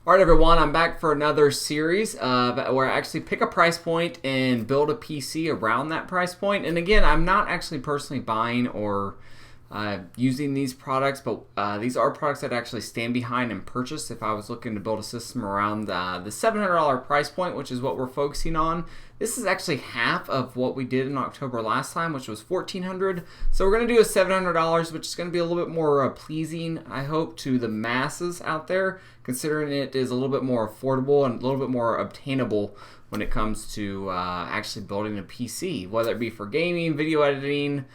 Alright everyone, I'm back for another series where I actually pick a price point and build a PC around that price point. And again, I'm not actually personally buying or using these products, but these are products that I actually stand behind and purchase if I was looking to build a system around the $700 price point, which is what we're focusing on. This is actually half of what we did in October last time, which was $1,400. So we're going to do a $700, which is going to be a little bit more pleasing, I hope, to the masses out there, considering it is a little bit more affordable and a little bit more obtainable when it comes to actually building a PC, whether it be for gaming, video editing,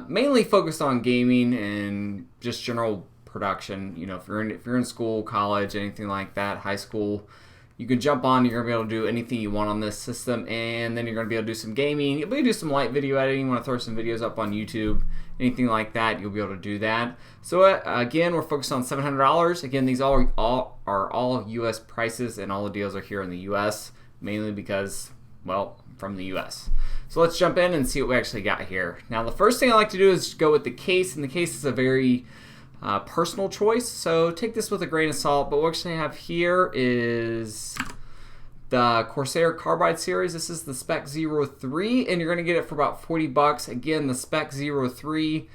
mainly focused on gaming and just general production. You know, if you're in school, college, anything like that, high school, you can jump on. You're gonna be able to do anything you want on this system, and then you're gonna be able to do some gaming. You'll be able to do some light video editing. Want to throw some videos up on YouTube, anything like that, you'll be able to do that. So again, we're focused on $700. Again, these are all U.S. prices, and all the deals are here in the U.S. mainly because, well, from the U.S. So let's jump in and see what we actually got here. Now, the first thing I like to do is go with the case, and the case is a very personal choice, so take this with a grain of salt. But what we actually have here is the Corsair Carbide series. This is the Spec 03, and you're going to get it for about 40 bucks. Again, the Spec 03,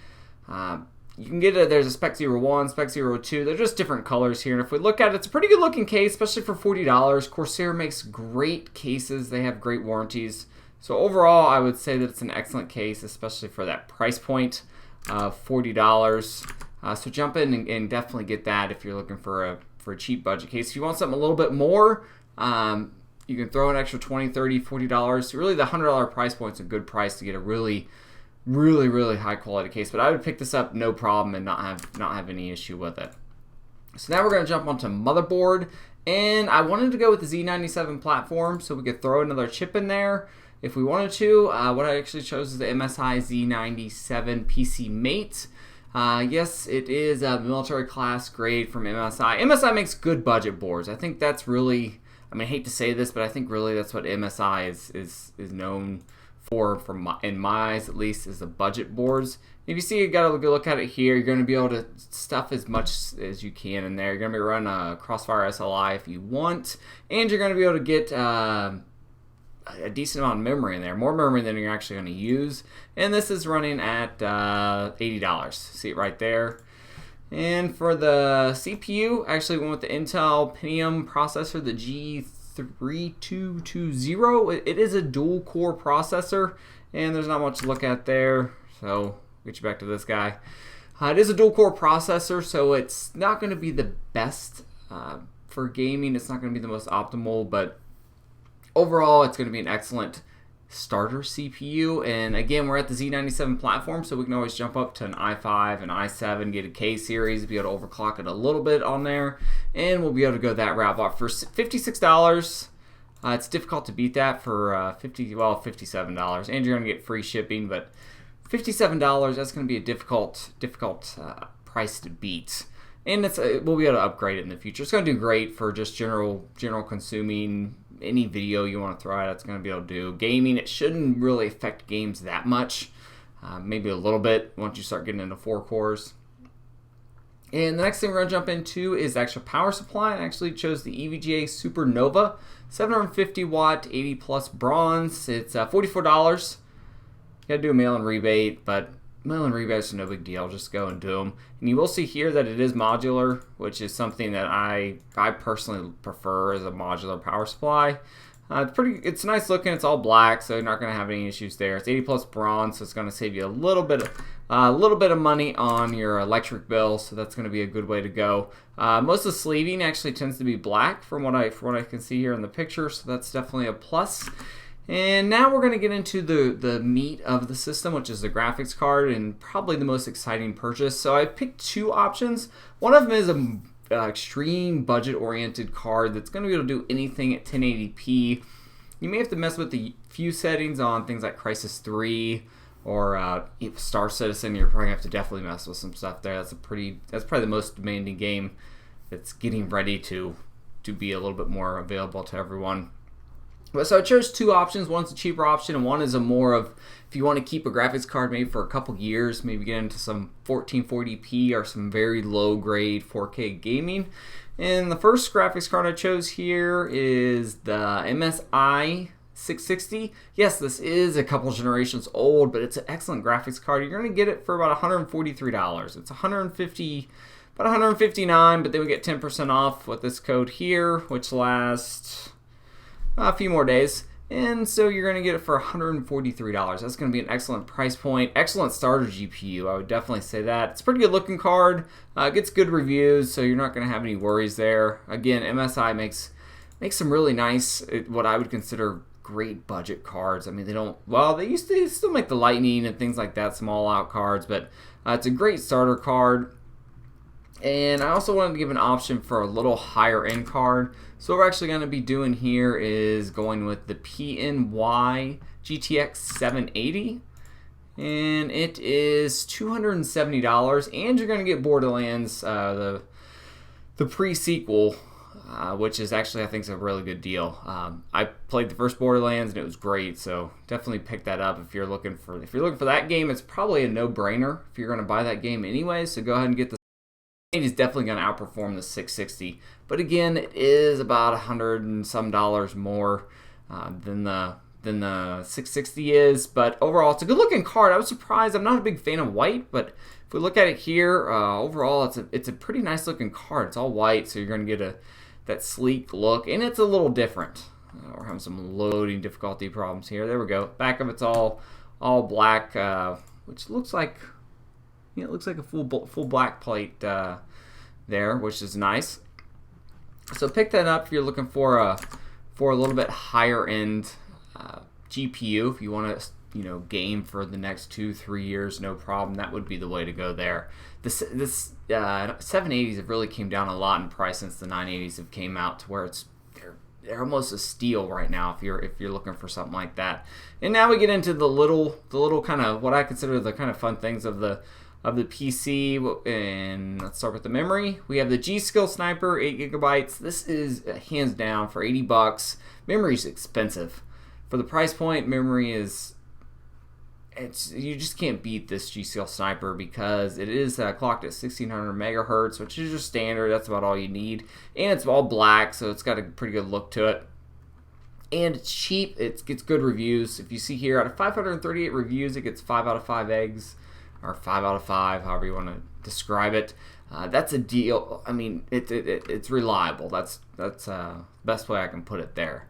you can get it. There's a Spec 01, Spec 02. They're just different colors here. And if we look at it, it's a pretty good looking case, especially for $40. Corsair makes great cases. They have great warranties. So overall, I would say that it's an excellent case, especially for that price point of $40. So jump in and definitely get that if you're looking for a cheap budget case. If you want something a little bit more, you can throw an extra $20, $30, $40. Really, the $100 price point is a good price to get a really high quality case. But I would pick this up no problem and not have any issue with it. So now we're going to jump onto Motherboard, and I wanted to go with the Z97 platform so we could throw another chip in there if we wanted to. What I actually chose is the MSI Z97 PC Mate. Yes, it is a military class grade from MSI. MSI makes good budget boards. I think that's really, I mean, I hate to say this, but I think really that's what MSI is known for in my eyes at least, is the budget boards. If you see, you got a good look at it here. You're going to be able to stuff as much as you can in there. You're going to be running a Crossfire SLI if you want, and you're going to be able to get a decent amount of memory in there, more memory than you're actually going to use. And this is running at $80. See it right there. And for the CPU, I actually went with the Intel Pentium processor, the G3220. It is a dual core processor, and there's not much to look at there. So get you back to this guy. It is a dual core processor, so it's not going to be the best for gaming. It's not going to be the most optimal, but overall, it's going to be an excellent starter CPU. And again, we're at the Z97 platform, so we can always jump up to an i5 and i7, get a K series, be able to overclock it a little bit on there, and we'll be able to go that route. But for $56, it's difficult to beat that for $57, and you're going to get free shipping. But $57, that's going to be a difficult price to beat. And we'll be able to upgrade it in the future. It's going to do great for just general consuming. Any video you want to throw at it's going to be able to do. Gaming, it shouldn't really affect games that much. Maybe a little bit once you start getting into 4 cores. And the next thing we're going to jump into is the actual power supply. I actually chose the EVGA SuperNOVA 750 watt 80 plus bronze. It's $44. You got to do a mail-in rebate, but mail-in rebates are no big deal. Just go and do them. And you will see here that it is modular, which is something that I personally prefer as a modular power supply. It's nice looking. It's all black, so you're not going to have any issues there. It's 80 plus bronze, so it's going to save you a little bit of money on your electric bill. So that's going to be a good way to go. Most of the sleeving actually tends to be black from what I can see here in the picture, so that's definitely a plus. And now we're going to get into the meat of the system, which is the graphics card, and probably the most exciting purchase. So I picked 2 options. One of them is an extreme budget-oriented card that's going to be able to do anything at 1080p. You may have to mess with the few settings on things like Crysis 3 or Star Citizen. You're probably going to have to definitely mess with some stuff there. That's probably the most demanding game that's getting ready to be a little bit more available to everyone. But so I chose two options. One's a cheaper option, and one is a more of, if you want to keep a graphics card maybe for a couple years, maybe get into some 1440p or some very low grade 4K gaming. And the first graphics card I chose here is the MSI 660. Yes, this is a couple generations old, but it's an excellent graphics card. You're going to get it for about $143. It's about $159, but then we get 10% off with this code here, which lasts a few more days. And so you're going to get it for $143. That's going to be an excellent price point. Excellent starter GPU, I would definitely say that. It's a pretty good looking card. Gets good reviews, so you're not going to have any worries there. Again, MSI makes some really nice, what I would consider great budget cards. I mean, they still make the Lightning and things like that, some all-out cards, but it's a great starter card. And I also wanted to give an option for a little higher end card. So what we're actually going to be doing here is going with the PNY GTX 780. And it is $270. And you're going to get Borderlands, the pre-sequel, which is actually, I think, is a really good deal. I played the first Borderlands and it was great. So definitely pick that up if you're looking for that game. It's probably a no-brainer if you're going to buy that game anyway. So go ahead and get the. It is definitely going to outperform the 660, but again, it is about $100 and some more than the 660 is. But overall, it's a good-looking card. I was surprised. I'm not a big fan of white, but if we look at it here, overall, it's a pretty nice-looking card. It's all white, so you're going to get that sleek look, and it's a little different. We're having some loading difficulty problems here. There we go. Back of it's all black, which looks like. It looks like a full black plate there, which is nice. So pick that up if you're looking for a little bit higher end GPU. If you want to game for the next 2-3 years, no problem. That would be the way to go there. This 780s have really came down a lot in price since the 980s have came out, to where they're almost a steal right now if you're looking for something like that. And now we get into the little kind of what I consider the kind of fun things of the PC, and let's start with the memory. We have the G-Skill Sniper, 8GB. This is hands down for $80. Memory is expensive. For the price point, memory is, you just can't beat this G-Skill Sniper because it is clocked at 1600 megahertz, which is your standard. That's about all you need. And it's all black, so it's got a pretty good look to it. And it's cheap. It gets good reviews. If you see here, out of 538 reviews, it gets 5 out of 5 eggs. Or 5 out of 5, however you want to describe it. That's a deal. I mean, it's reliable. That's the best way I can put it there.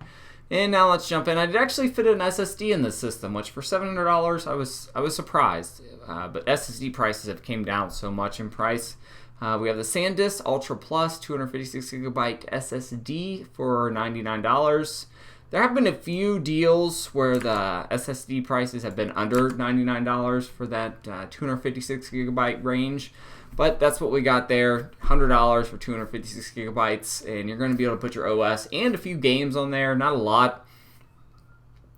And now let's jump in. I did actually fit an SSD in this system, which for $700 I was surprised. But SSD prices have came down so much in price. We have the SanDisk Ultra Plus 256GB SSD for $99. There have been a few deals where the SSD prices have been under $99 for that 256 gigabyte range, but that's what we got there, $100 for 256 gigabytes, and you're going to be able to put your OS and a few games on there, not a lot,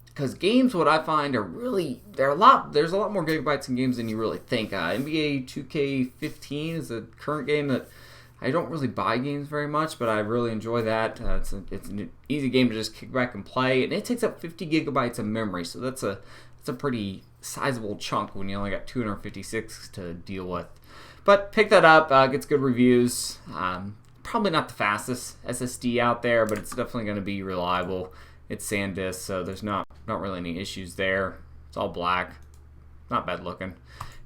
because games, what I find, are really, there's a lot more gigabytes in games than you really think. NBA 2K15 is the current game that I don't really buy games very much, but I really enjoy that. It's an easy game to just kick back and play, and it takes up 50 gigabytes of memory, so that's a pretty sizable chunk when you only got 256 to deal with. But pick that up, gets good reviews. Probably not the fastest SSD out there, but it's definitely going to be reliable. It's SanDisk, so there's not really any issues there. It's all black, not bad looking.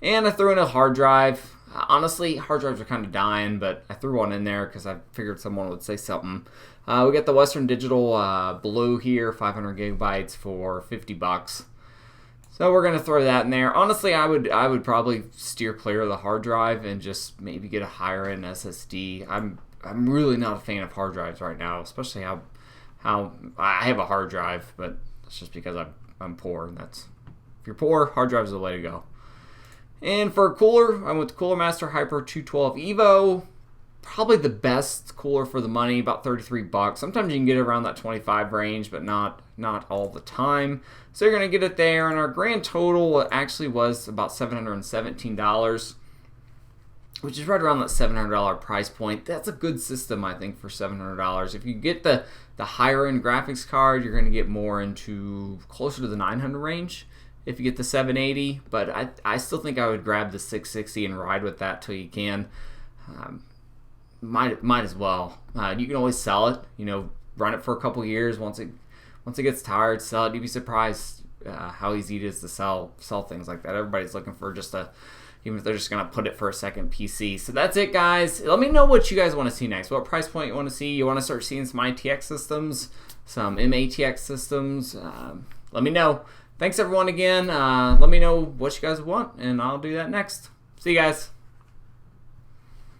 And I threw in a hard drive. Honestly, hard drives are kind of dying, but I threw one in there because I figured someone would say something. We got the Western Digital Blue here, 500 gigabytes for $50. So we're gonna throw that in there. Honestly, I would probably steer clear of the hard drive and just maybe get a higher end SSD. I'm really not a fan of hard drives right now, especially how I have a hard drive, but it's just because I'm poor, and if you're poor, hard drive is the way to go. And for a cooler, I went with Cooler Master Hyper 212 Evo. Probably the best cooler for the money, about $33. Sometimes you can get it around that 25 range, but not all the time. So you're going to get it there, and our grand total actually was about $717. which is right around that $700 price point. That's a good system, I think, for $700. If you get the higher end graphics card, you're going to get more into closer to the 900 range if you get the 780, but I still think I would grab the 660 and ride with that till you can. Might as well. You can always sell it, run it for a couple years. Once it gets tired, sell it. You'd be surprised how easy it is to sell things like that. Everybody's looking for just even if they're just going to put it for a second PC. So that's it, guys. Let me know what you guys want to see next. What price point you want to see. You want to start seeing some ITX systems, some MATX systems. Let me know. Thanks, everyone, again. Let me know what you guys want, and I'll do that next. See you guys.